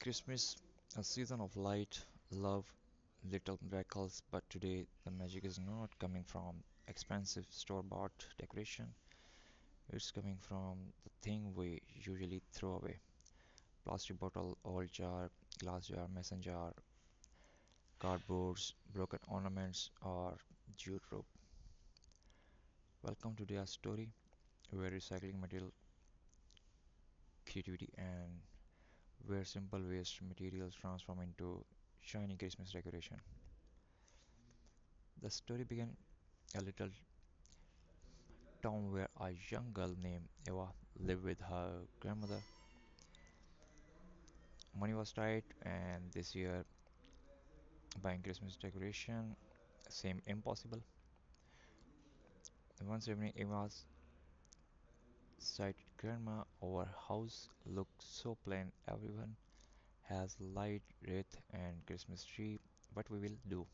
Christmas, a season of light, love, little miracles, but today the magic is not coming from expensive store-bought decoration. It's coming from the thing we usually throw away. Plastic bottle, old jar, glass jar, mason jar, cardboards, broken ornaments, or jute rope. Welcome to our story where recycling material, creativity, and where simple waste materials transform into shiny Christmas decoration. The story began a little town where a young girl named Eva lived with her grandmother. Money was tight, and this year buying Christmas decoration seemed impossible. Once evening, Eva's sighted grandma our house looked so plain. Everyone has light, wreath, and Christmas tree. What we will do?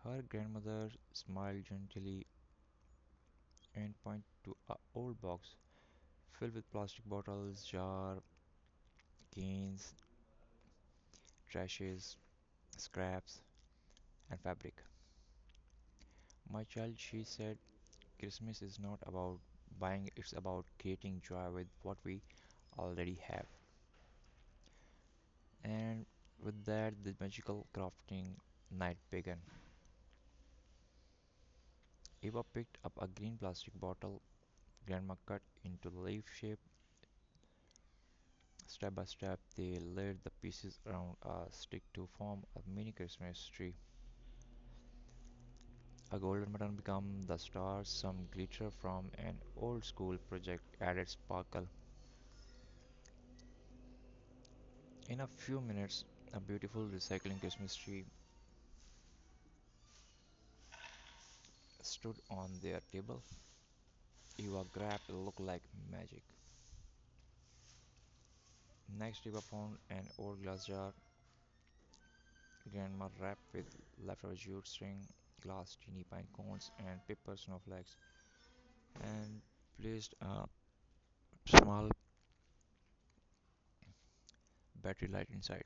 Her grandmother smiled gently and pointed to a old box filled with plastic bottles, jar, cans, trashes, scraps, and fabric. My child, she said, Christmas is not about buying, it's about creating joy with what we already have. And with that, the magical crafting night began. Eva picked up a green plastic bottle. Grandma cut into leaf shape. Step by step, they laid the pieces around a stick to form a mini Christmas tree. A golden button became the star, some glitter from an old school project added sparkle. In a few minutes, a beautiful recycling Christmas tree stood on their table. Eva grabbed it looked like magic. Next, Eva found an old glass jar. Grandma wrapped with leftover jute string, glass teeny pine cones, and paper snowflakes, and placed a small battery light inside.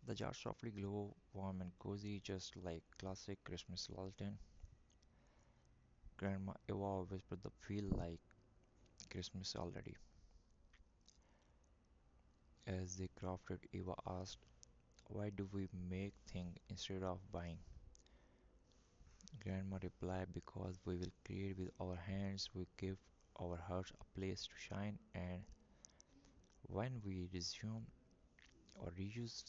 The jar softly glowed, warm and cozy, just like classic Christmas lantern. Grandma Eva whispered the feel like Christmas already. As they crafted, Eva asked, why do we make things instead of buying? Grandma replied, because we will create with our hands, we give our hearts a place to shine, and when we resume or reuse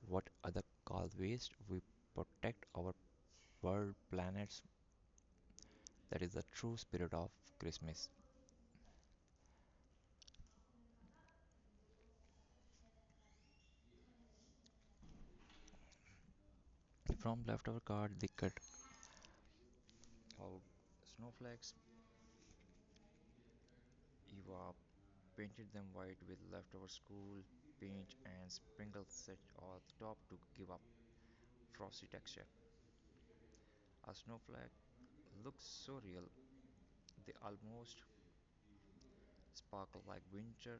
what other call waste, we protect our world planets. That is the true spirit of Christmas. From leftover card, they cut out snowflakes. Eva painted them white with leftover school paint and sprinkled such on the top to give a frosty texture. A snowflake looks so real, they almost sparkle like winter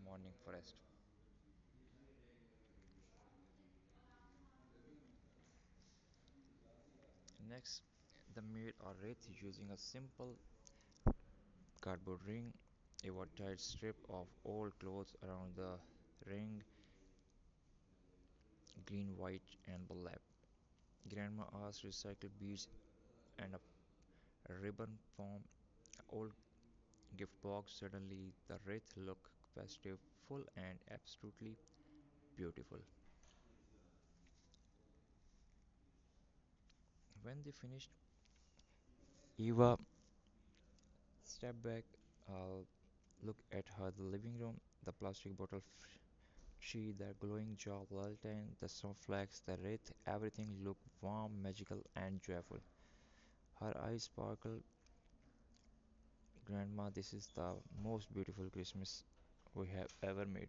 morning forest. Next, they made a wreath using a simple cardboard ring. Eva tied strip of old clothes around the ring, green, white, and black. Grandma asked recycled beads and a ribbon from old gift box. Suddenly, the wreath looked festive, full, and absolutely beautiful. When they finished, Eva stepped back, uh, looked at her the living room, the plastic bottle tree, the glowing jar lantern, the snowflakes, the wreath. Everything looked warm, magical, and joyful. Her eyes sparkled. Grandma, this is the most beautiful Christmas we have ever made.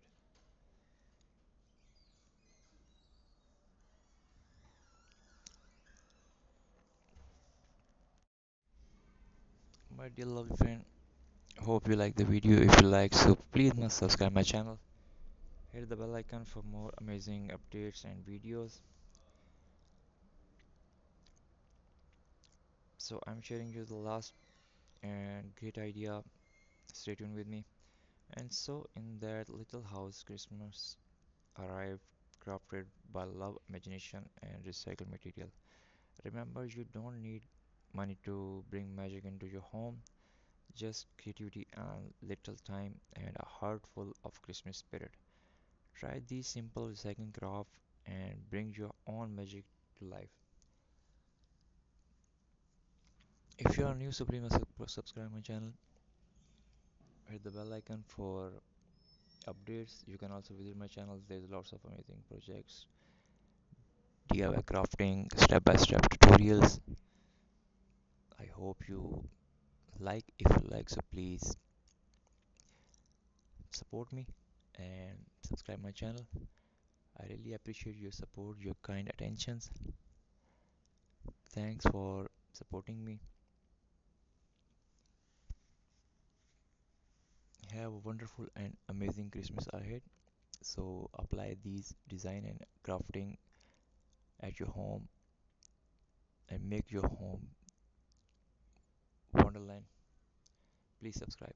My dear lovely friend, Hope you like the video. If you like, so please must subscribe my channel. Hit the bell icon for more amazing updates and videos. So I'm sharing you the last and great idea. Stay tuned with me. And so in that little house, Christmas arrived, crafted by love, imagination, and recycled material. Remember, you don't need money to bring magic into your home. Just creativity and little time and a heart full of Christmas spirit. Try these simple recycling craft and bring your own magic to life. If you are new, so please subscribe my channel. Hit the bell icon for updates. You can also visit my channel. There's lots of amazing projects, DIY crafting, step-by-step tutorials. I hope you like. If you like, so please support me and subscribe my channel. I really appreciate your support, your kind attentions. Thanks for supporting me. Have a wonderful and amazing Christmas ahead. So apply these design and crafting at your home and make your home wonderland. Please subscribe.